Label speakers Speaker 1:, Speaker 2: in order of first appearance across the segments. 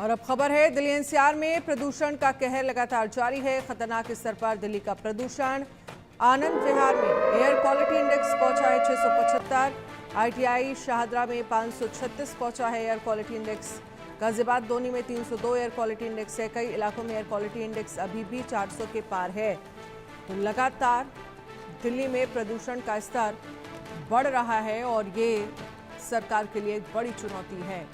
Speaker 1: और अब खबर है दिल्ली एनसीआर में प्रदूषण का कहर लगातार जारी है। खतरनाक स्तर पर दिल्ली का प्रदूषण। आनंद विहार में एयर क्वालिटी इंडेक्स पहुंचा है 675, आईटीआई शाहदरा में 536 पहुंचा है एयर क्वालिटी इंडेक्स। गाजियाबाद दोनी में 302 एयर क्वालिटी इंडेक्स है। कई इलाकों में एयर क्वालिटी इंडेक्स अभी भी 400 के पार है। तो लगातार दिल्ली में प्रदूषण का स्तर बढ़ रहा है और ये सरकार के लिए एक बड़ी चुनौती है।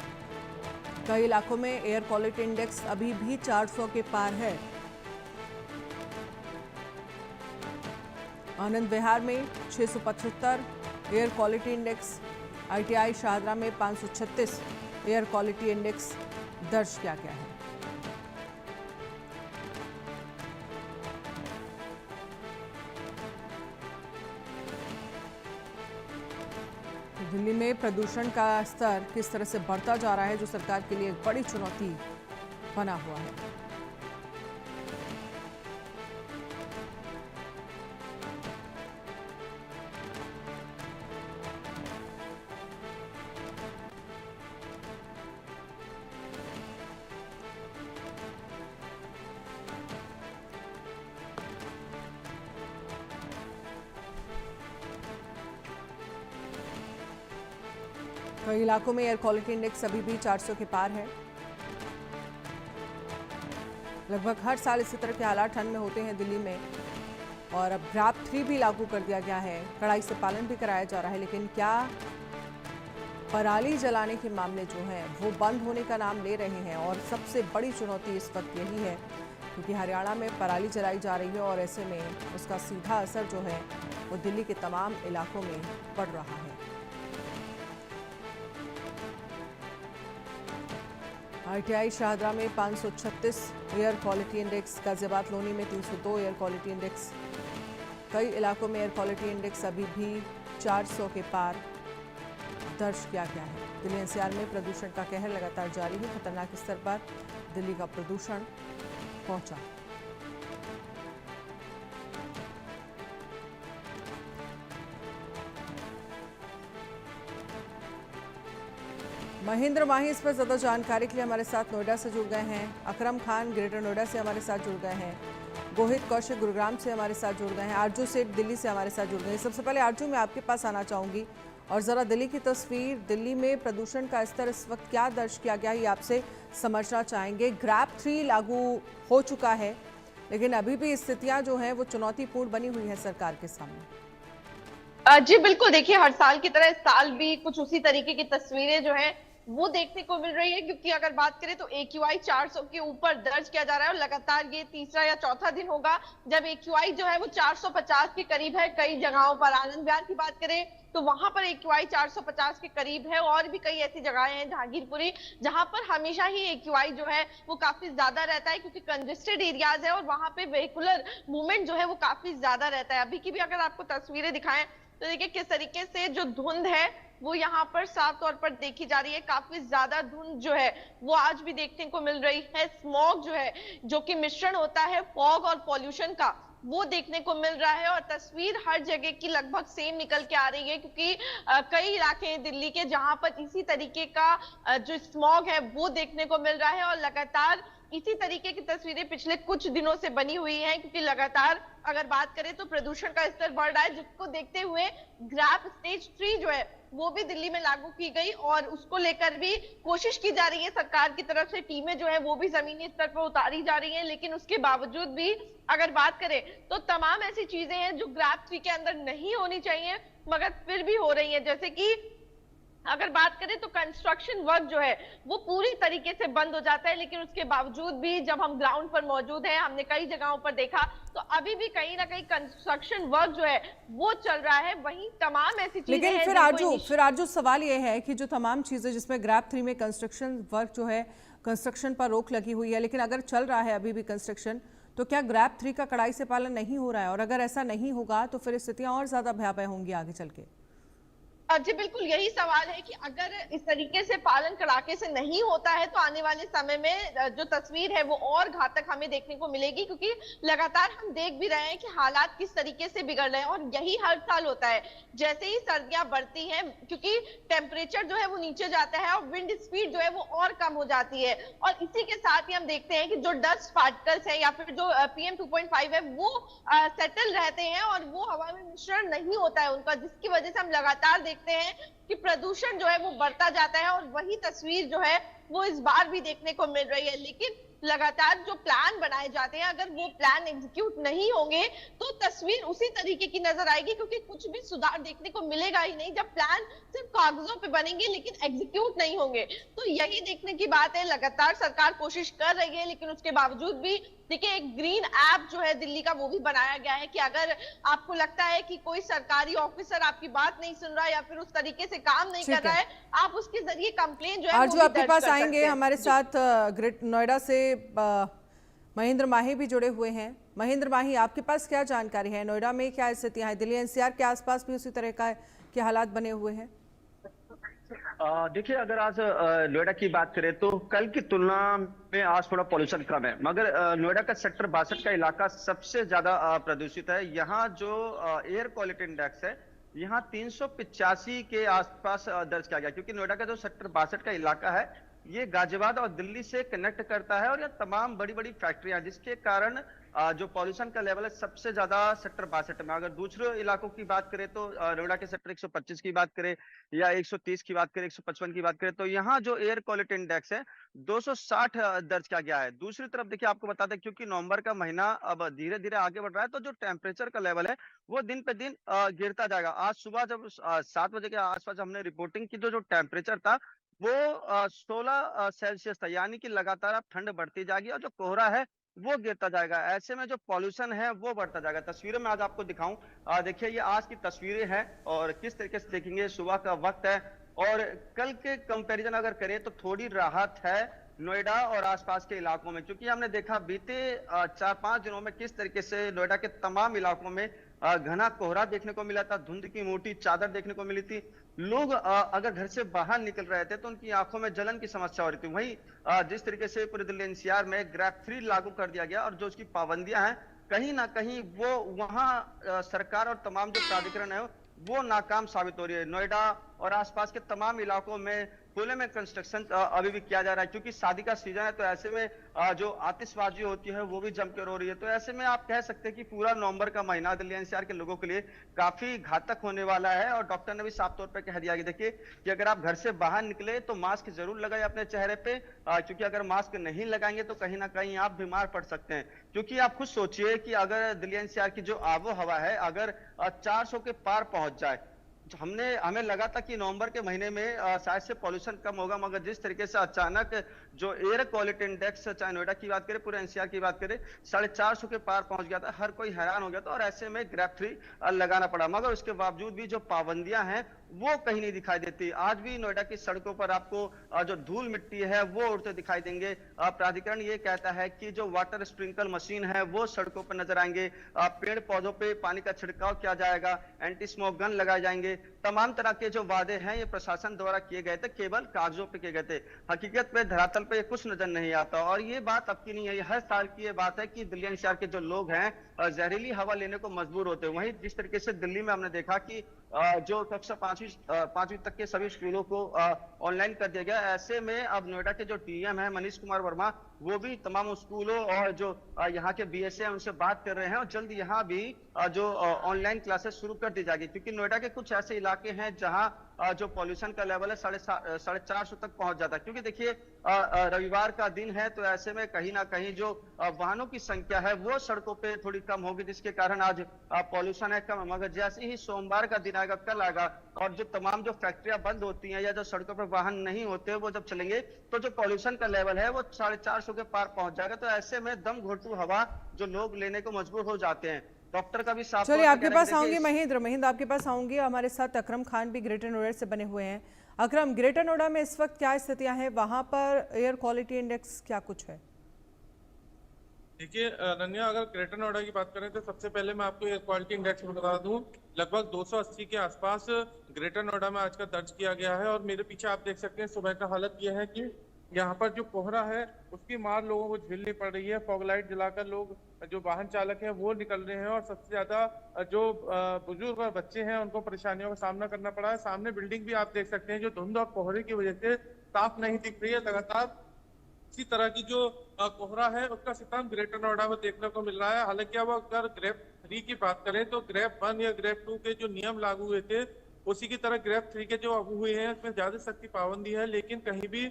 Speaker 1: कई इलाकों में एयर क्वालिटी इंडेक्स अभी भी 400 के पार है। आनंद विहार में 675 air quality index, ITI Shahdara में 536 एयर क्वालिटी इंडेक्स दर्ज किया गया है। दिल्ली में प्रदूषण का स्तर किस तरह से बढ़ता जा रहा है, जो सरकार के लिए एक बड़ी चुनौती बना हुआ है। कई इलाकों में एयर क्वालिटी इंडेक्स अभी भी 400 के पार है। लगभग हर साल इसी तरह के हालात ठंड में होते हैं दिल्ली में, और अब ग्रैप 3 भी लागू कर दिया गया है। कड़ाई से पालन भी कराया जा रहा है, लेकिन क्या पराली जलाने के मामले जो हैं वो बंद होने का नाम ले रहे हैं। और सबसे बड़ी चुनौती इस वक्त यही है क्योंकि हरियाणा में पराली जलाई जा रही है और ऐसे में उसका सीधा असर जो है वो दिल्ली के तमाम इलाकों में पड़ रहा है। आईटीआई शाहदरा में 536 air quality index, Ghaziabad Loni में 302 एयर क्वालिटी इंडेक्स। कई इलाकों में एयर क्वालिटी इंडेक्स अभी भी 400 के पार दर्ज किया गया है। दिल्ली एनसीआर में प्रदूषण का कहर लगातार जारी है। खतरनाक स्तर पर दिल्ली का प्रदूषण पहुंचा। महेंद्र माही इस पर ज्यादा जानकारी के लिए हमारे साथ नोएडा से जुड़ गए हैं। अकरम खान ग्रेटर नोएडा से हमारे साथ जुड़ गए हैं। गोहित कौशिक गुरुग्राम से हमारे साथ जुड़ गए हैं। आरजू सेठ दिल्ली से हमारे साथ जुड़ गए हैं। सबसे पहले आरजू मैं आपके पास आना चाहूंगी और जरा दिल्ली की तस्वीर, दिल्ली में प्रदूषण का स्तर इस वक्त क्या दर्ज किया गया है ये आपसे समझना चाहेंगे। ग्रैप 3 लागू हो चुका है, लेकिन अभी भी स्थितियां जो है वो चुनौतीपूर्ण बनी हुई है सरकार के सामने।
Speaker 2: जी बिल्कुल, देखिए हर साल की तरह इस साल भी कुछ उसी तरीके की तस्वीरें जो है वो देखने को मिल रही है। क्योंकि अगर बात करें तो AQI 400 के ऊपर दर्ज किया जा रहा है और लगातार ये तीसरा या चौथा दिन होगा जब AQI जो है वो 450 के करीब है। कई जगहों पर आनंद विहार की बात करें तो वहां पर AQI 450 के करीब है, और भी कई ऐसी जगहें हैं जहांगीरपुरी जहां पर हमेशा ही AQI जो है वो काफी ज्यादा रहता है क्योंकि कंजेस्टेड एरियाज है और वहां पे वेहिकुलर मूवमेंट जो है वो काफी ज्यादा रहता है। अभी की भी अगर आपको तस्वीरें दिखाएं तो देखिए किस तरीके से जो धुंध है वो यहाँ पर साफ तौर पर देखी जा रही है। काफी ज्यादा धुंध जो है वो आज भी देखने को मिल रही है। स्मॉग जो है, जो कि मिश्रण होता है फॉग और पॉल्यूशन का, वो देखने को मिल रहा है। और तस्वीर हर जगह की लगभग सेम निकल के आ रही है क्योंकि कई इलाके हैं दिल्ली के जहां पर इसी तरीके का जो स्मॉग है वो देखने को मिल रहा है। और लगातार इसी तरीके की तस्वीरें पिछले कुछ दिनों से बनी हुई हैं क्योंकि लगातार अगर बात करें तो प्रदूषण का स्तर बढ़ रहा है, जिसको देखते हुए ग्रैप स्टेज 3 जो है वो भी दिल्ली में लागू की गई और उसको लेकर भी कोशिश की जा रही है। सरकार की तरफ से टीमें जो है वो भी जमीनी स्तर पर उतारी जा रही हैं, लेकिन उसके बावजूद भी अगर बात करें तो तमाम ऐसी चीजें हैं जो ग्रैप 3 के अंदर नहीं होनी चाहिए मगर फिर भी हो रही है। जैसे कि अगर बात करें तो कंस्ट्रक्शन वर्क जो है वो पूरी तरीके से बंद हो जाता है, लेकिन उसके बावजूद भी जब हम ग्राउंड पर मौजूद हैं, हमने कई जगहों पर देखा तो अभी भी कहीं ना कहीं कंस्ट्रक्शन वर्क जो है वो चल रहा है। वहीं तमाम ऐसी चीजें
Speaker 1: लेकिन फिर आरजू सवाल ये है कि जो तमाम चीजें जिसमें ग्रैप 3 में कंस्ट्रक्शन वर्क जो है, कंस्ट्रक्शन पर रोक लगी हुई है, लेकिन अगर चल रहा है अभी भी कंस्ट्रक्शन, तो क्या ग्रैप 3 का कड़ाई से पालन नहीं हो रहा है? और अगर ऐसा नहीं होगा तो फिर स्थितियां और ज्यादा भयावह होंगी आगे चल के।
Speaker 2: जी बिल्कुल, यही सवाल है कि अगर इस तरीके से पालन कड़ाके से नहीं होता है तो आने वाले समय में जो तस्वीर है वो और घातक हमें देखने को मिलेगी, क्योंकि लगातार हम देख भी रहे हैं कि हालात किस तरीके से बिगड़ रहे हैं और यही हर साल होता है। जैसे ही सर्दियां बढ़ती हैं, क्योंकि टेम्परेचर जो है वो नीचे जाता है और विंड स्पीड जो है वो और कम हो जाती है, और इसी के साथ ही हम देखते हैं कि जो डस्ट पार्टिकल्स है या फिर जो PM 2.5 है वो सेटल रहते हैं और वो हवा में मिश्रण नहीं होता है उनका, जिसकी वजह से हम लगातार देखते हैं कि प्रदूषण जो है वो बढ़ता जाता है, और वही तस्वीर जो है वो इस बार भी देखने को मिल रही है। लेकिन लगातार जो प्लान बनाए जाते हैं, अगर वो प्लान एग्जीक्यूट नहीं होंगे तो तस्वीर उसी तरीके की नजर आएगी, क्योंकि कुछ भी सुधार देखने को मिलेगा ही नहीं जब प्लान सिर्फ कागजों पे बनेंगे लेकिन एग्जीक्यूट नहीं होंगे। तो यही देखने की बात है, लगातार सरकार कोशिश कर रही है, लेकिन उसके बावजूद भी देखिए एक ग्रीन ऐप जो है दिल्ली का वो भी बनाया गया है कि अगर आपको लगता है कि कोई सरकारी ऑफिसर आपकी बात नहीं सुन रहा है या फिर उस तरीके से काम नहीं कर रहा है, आप उसके जरिए कंप्लेन जो है
Speaker 1: आरजू आपके पास आएंगे। हमारे साथ ग्रेट नोएडा से महेंद्र माही भी जुड़े हुए हैं। महेंद्र माही, आपके पास क्या जानकारी है? नोएडा में क्या स्थितियां हैं? दिल्ली NCR के आसपास भी उसी तरह का के हालात बने हुए हैं?
Speaker 3: देखिए, अगर आज नोएडा की बात करें तो कल की तुलना में आज थोड़ा पॉल्यूशन कम है, मगर नोएडा का सेक्टर 62 का इलाका सबसे ज्यादा प्रदूषित है। यहाँ जो एयर क्वालिटी इंडेक्स है, यहाँ 385 के आसपास दर्ज किया गया, क्योंकि नोएडा का जो सेक्टर 62 का इलाका है ये गाजियाबाद और दिल्ली से कनेक्ट करता है, और ये तमाम बड़ी बड़ी फैक्ट्रियां, जिसके कारण जो पॉल्यूशन का लेवल है सबसे ज्यादा सेक्टर 62 में। अगर दूसरे इलाकों की बात करें तो नोएडा के सेक्टर 125 की बात करें या 130 की बात करें, 155 की बात करें, तो यहाँ जो एयर क्वालिटी इंडेक्स है 260 दर्ज किया गया है। दूसरी तरफ देखिए, आपको बता दें, क्योंकि नवंबर का महीना अब धीरे धीरे आगे बढ़ रहा है, तो जो टेम्परेचर का लेवल है वो दिन पे दिन गिरता जाएगा। आज सुबह जब 7 बजे के आसपास हमने रिपोर्टिंग की, तो जो टेम्परेचर था वो 16 सेल्सियस था, यानी कि लगातार अब ठंड बढ़ती जाएगी और जो कोहरा है वो गिरता जाएगा। ऐसे में जो पॉल्यूशन है वो बढ़ता जाएगा। तस्वीरें मैं आज आपको दिखाऊं, देखिए ये आज की तस्वीरें हैं और किस तरीके से देखेंगे, सुबह का वक्त है और कल के कंपैरिजन अगर करें तो थोड़ी राहत है नोएडा और आसपास के इलाकों में, क्योंकि हमने देखा बीते 4-5 दिनों में किस तरीके से नोएडा के तमाम इलाकों में घना कोहरा देखने को मिला था, धुंध की मोटी चादर देखने को मिली थी। लोग अगर घर से बाहर निकल रहे थे तो उनकी आंखों में जलन की समस्या हो रही थी। वहीं जिस तरीके से पूरे दिल्ली NCR में ग्रैब 3 लागू कर दिया गया और जो उसकी पाबंदियां हैं, कहीं ना कहीं वो वहां सरकार और तमाम जो प्राधिकरण है वो नाकाम साबित हो रही है। नोएडा और आसपास के तमाम इलाकों में खुले में कंस्ट्रक्शन अभी भी किया जा रहा है, क्योंकि शादी का सीजन है, तो ऐसे में जो आतिशबाजी होती है वो भी जमकर हो रही है। तो ऐसे में आप कह सकते हैं कि पूरा नवंबर का महीना दिल्ली NCR के लोगों के लिए काफी घातक होने वाला है। और डॉक्टर ने भी साफ तौर पर कह दिया कि देखिए कि अगर आप घर से बाहर निकले तो मास्क जरूर लगाए अपने चेहरे पे, क्योंकि अगर मास्क नहीं लगाएंगे तो कहीं ना कहीं आप बीमार पड़ सकते हैं। क्योंकि आप खुद सोचिए कि अगर दिल्ली NCR की जो आबो हवा है अगर 400 के पार पहुंच जाए, हमें लगा था कि नवंबर के महीने में शायद से पॉल्यूशन कम होगा, मगर जिस तरीके से अचानक जो एयर क्वालिटी इंडेक्स, चाहे नोएडा की बात करें पूरे NCR की बात करें, 450 के पार पहुंच गया था। हर कोई हैरान हो गया था और ऐसे में ग्रैब 3 लगाना पड़ा, मगर उसके बावजूद भी जो पाबंदियां हैं वो कहीं नहीं दिखाई देती। आज भी नोएडा की सड़कों पर आपको जो धूल मिट्टी है वो उड़ते दिखाई देंगे। प्राधिकरण ये कहता है कि जो वाटर स्प्रिंकल मशीन है वो सड़कों पर नजर आएंगे, पेड़ पौधों पे पानी का छिड़काव किया जाएगा, एंटी स्मोक गन लगाए जाएंगे। तमाम तरह के जो वादे हैं ये प्रशासन द्वारा किए गए थे, केवल कागजों पे किए गए थे, हकीकत पे धरातल पे कुछ नजर नहीं आता। और ये बात अब की नहीं है, ये हर साल की ये बात है कि दिल्ली NCR के जो लोग हैं जहरीली हवा लेने को मजबूर होते हैं। वहीं जिस तरीके से दिल्ली में हमने देखा कि जो कक्षा 5वीं तक के सभी स्कूलों को ऑनलाइन कर दिया गया, ऐसे में अब नोएडा के जो TM है मनीष कुमार वर्मा, वो भी तमाम स्कूलों और जो यहाँ के BSA हैं उनसे बात कर रहे हैं और जल्द यहाँ भी जो ऑनलाइन क्लासेस शुरू कर दी जाएगी, क्योंकि नोएडा के कुछ ऐसे इलाके हैं जहाँ जो पॉल्यूशन का लेवल है 450 तक पहुंच जाता है। क्योंकि देखिए रविवार का दिन है, तो ऐसे में कहीं ना कहीं जो वाहनों की संख्या है वो सड़कों पे थोड़ी कम होगी, जिसके कारण आज पॉल्यूशन है कम। मगर जैसे ही सोमवार का दिन आएगा, कल आएगा, और जो तमाम जो फैक्ट्रियां बंद होती हैं या जो सड़कों पर वाहन नहीं होते वो जब चलेंगे, तो जो पॉल्यूशन का लेवल है वो 450 के पार पहुंच जाएगा। तो ऐसे में दम घोटू हवा जो लोग लेने को मजबूर हो जाते हैं। डॉक्टर का भी साफ,
Speaker 1: चलिए आपके पास आऊंगी महेंद्र आपके पास आऊंगी। हमारे साथ अकरम खान भी ग्रेटर नोएडा से बने हुए हैं। अकरम, ग्रेटर नोएडा में इस वक्त क्या स्थितियां हैं? वहां पर एयर क्वालिटी इंडेक्स क्या कुछ है?
Speaker 4: देखिए अनन्या, अगर ग्रेटर नोएडा की बात करें तो सबसे पहले मैं आपको एयर क्वालिटी इंडेक्स बता दूं, लगभग 280 के आसपास ग्रेटर नोएडा में आज का दर्ज किया गया है। और मेरे पीछे आप देख सकते हैं सुबह का हालत यह है कि यहाँ पर जो कोहरा है उसकी मार लोगों को झेलनी पड़ रही है। फॉग लाइट जलाकर लोग, जो वाहन चालक हैं वो निकल रहे हैं, और सबसे ज्यादा जो बुजुर्ग और बच्चे हैं उनको परेशानियों का सामना करना पड़ा है। सामने बिल्डिंग भी आप देख सकते हैं जो धुंध और कोहरे की वजह से साफ नहीं दिख रही है। लगातार इसी तरह की जो कोहरा है उसका सितम ग्रेटर नोएडा में देखने को मिल रहा है। हालांकि अब अगर ग्रेप 3 की बात करें तो ग्रेप 1 या ग्रेप 2 के जो नियम लागू हुए थे उसी की तरह ग्रेप 3 के जो लागू हुए हैं उसमें ज्यादा सख्ती पाबंदी है, लेकिन कहीं भी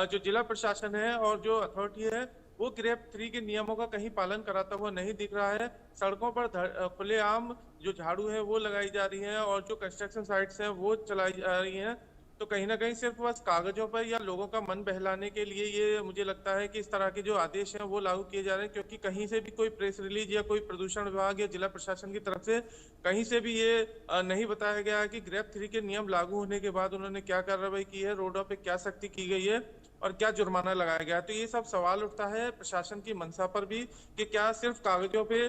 Speaker 4: जो जिला प्रशासन है और जो अथॉरिटी है वो ग्रेप 3 के नियमों का कहीं पालन कराता हुआ नहीं दिख रहा है। सड़कों पर खुलेआम जो झाड़ू है वो लगाई जा रही है और जो कंस्ट्रक्शन साइट्स हैं वो चलाई जा रही हैं। तो कहीं ना कहीं सिर्फ बस कागजों पर या लोगों का मन बहलाने के लिए ये मुझे लगता है कि इस तरह के जो आदेश हैं वो लागू किए जा रहे हैं, क्योंकि कहीं से भी कोई प्रेस रिलीज या कोई प्रदूषण विभाग या जिला प्रशासन की तरफ से कहीं से भी ये नहीं बताया गया है कि ग्रेप 3 के नियम लागू होने के बाद उन्होंने क्या कार्रवाई की है, रोडों पे क्या सख्ती की गई है और क्या जुर्माना लगाया गया। तो ये सब सवाल उठता है प्रशासन की मंशा पर भी कि क्या सिर्फ कागजों पे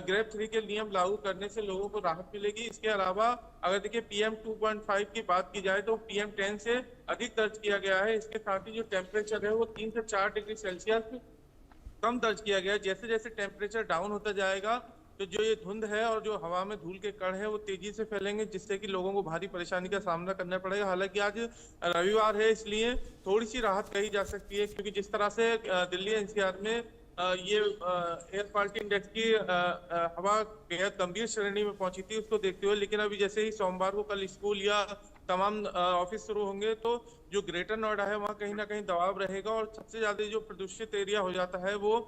Speaker 4: ग्रेप 3 के नियम लागू करने से लोगों को राहत मिलेगी। इसके अलावा अगर देखिए PM 2.5 की बात की जाए तो PM 10 से अधिक दर्ज किया गया है। इसके साथ ही जो टेम्परेचर है वो 3 से 4 डिग्री सेल्सियस कम दर्ज किया गया है। जैसे जैसे टेम्परेचर डाउन होता जाएगा तो जो ये धुंध है और जो हवा में धूल के कण है वो तेजी से फैलेंगे, जिससे कि लोगों को भारी परेशानी का सामना करना पड़ेगा। हालांकि आज रविवार है इसलिए थोड़ी सी राहत कही जा सकती है, क्योंकि जिस तरह से दिल्ली NCR में ये एयर क्वालिटी इंडेक्स की हवा बेहद गंभीर श्रेणी में पहुंची थी उसको देखते हुए, लेकिन अभी जैसे ही सोमवार को कल स्कूल या तमाम ऑफिस शुरू होंगे तो जो ग्रेटर नोएडा है वहाँ कहीं ना कहीं दबाव रहेगा। और सबसे ज्यादा जो प्रदूषित एरिया हो जाता है वो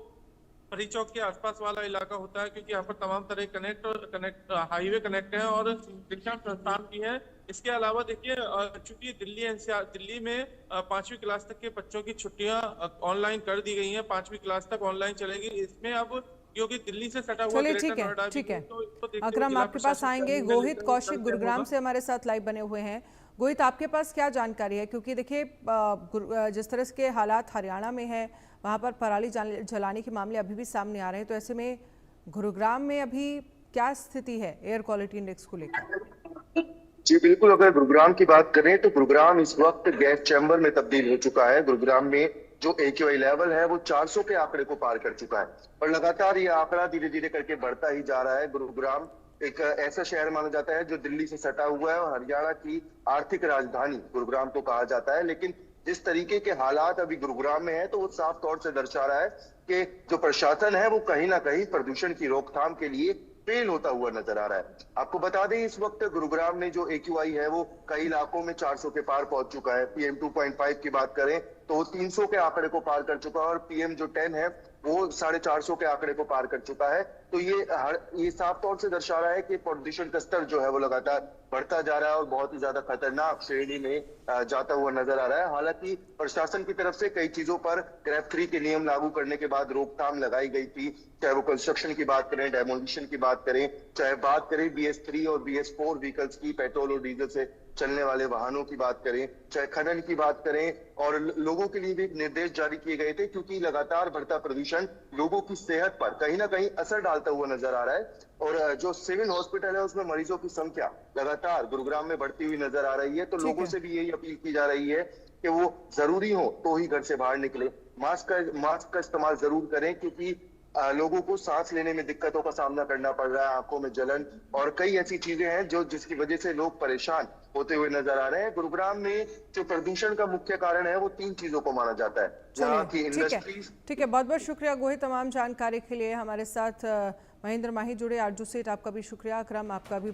Speaker 4: परी चौक के आसपास वाला इलाका होता है, क्योंकि यहाँ पर तमाम तरह कनेक्ट हाईवे कनेक्ट है और शिक्षण संस्थान भी है। इसके अलावा देखिए चूंकि दिल्ली NCR दिल्ली में 5वीं क्लास तक के बच्चों की छुट्टियां ऑनलाइन कर दी गई हैं, 5वीं क्लास तक ऑनलाइन चलेगी। इसमें अब क्योंकि दिल्ली से सटा हुआ
Speaker 1: चलिए
Speaker 4: ग्रेटर नोएडा भी
Speaker 1: ठीक है।
Speaker 4: तो इसको देखते हुए
Speaker 1: अकरम
Speaker 4: जिला
Speaker 1: आपके पास
Speaker 4: प्रशासन का
Speaker 1: आएंगे।
Speaker 4: निर्णय
Speaker 1: गोहित
Speaker 4: लेकर
Speaker 1: कौशिक
Speaker 4: कल
Speaker 1: गुरुग्राम
Speaker 4: होगा।
Speaker 1: से हमारे साथ लाइव बने हुए हैं। गोहित, आपके पास क्या जानकारी है? क्योंकि देखिए जिस तरह के हालात हरियाणा में है वहाँ पर पराली जलाने के मामले अभी भी सामने आ रहे हैं, तो ऐसे में गुरुग्राम में अभी क्या स्थिति है एयर क्वालिटी इंडेक्स को लेकर?
Speaker 5: जी बिल्कुल, अगर गुरुग्राम की बात करें तो गुरुग्राम इस वक्त गैस चैम्बर में तब्दील हो चुका है। गुरुग्राम में जो AQI लेवल है वो 400 के आंकड़े को पार कर चुका है और लगातार ये आंकड़ा धीरे धीरे करके बढ़ता ही जा रहा है। गुरुग्राम एक ऐसा शहर माना जाता है जो दिल्ली से सटा हुआ है और हरियाणा की आर्थिक राजधानी गुरुग्राम को कहा जाता है, लेकिन जिस तरीके के हालात अभी गुरुग्राम में है तो वो साफ तौर से दर्शा रहा है कि जो प्रशासन है वो कहीं ना कहीं प्रदूषण की रोकथाम के लिए फेल होता हुआ नजर आ रहा है। आपको बता दें इस वक्त गुरुग्राम में जो AQI है वो कई इलाकों में 400 के पार पहुंच चुका है। PM 2.5 की बात करें तो वो 300 के आंकड़े को पार कर चुका है और PM जो 10 है वो 450 के आंकड़े को पार कर चुका है। तो ये साफ तौर से दर्शा रहा है कि प्रदूषण का स्तर जो है वो लगातार बढ़ता जा रहा है और बहुत ही ज्यादा खतरनाक श्रेणी में जाता हुआ नजर आ रहा है। हालांकि प्रशासन की तरफ से कई चीजों पर ग्रेप 3 के नियम लागू करने के बाद रोकथाम लगाई गई थी, चाहे वो कंस्ट्रक्शन की बात करें, डेमोलिशन की बात करें, चाहे बात करें BS3 और BS4 व्हीकल्स की, पेट्रोल और डीजल से चलने वाले वाहनों की बात करें, चाहे खनन की बात करें, और लोगों के लिए भी निर्देश जारी किए गए थे, क्योंकि लगातार बढ़ता प्रदूषण लोगों की सेहत पर कहीं ना कहीं असर डालता हुआ नजर आ रहा है। और जो सिविल हॉस्पिटल है उसमें मरीजों की संख्या लगातार गुरुग्राम में बढ़ती हुई नजर आ रही है। तो लोगों से भी यही अपील की जा रही है कि वो जरूरी हो तो ही घर से बाहर निकले, मास्क का इस्तेमाल जरूर करें, क्योंकि लोगों को सांस लेने में दिक्कतों का सामना करना पड़ रहा है, आंखों में जलन और कई ऐसी चीजें हैं जिसकी वजह से लोग परेशान होते हुए नजर आ रहे हैं। गुरुग्राम में जो प्रदूषण का मुख्य कारण है वो 3 चीजों को माना जाता है, जहाँ की इंडस्ट्रीज।
Speaker 1: ठीक है, बहुत बहुत शुक्रिया गोहित तमाम जानकारी के लिए। हमारे साथ महेंद्र माही जुड़े आरजू सेठ, आपका भी शुक्रिया। अकरम आपका भी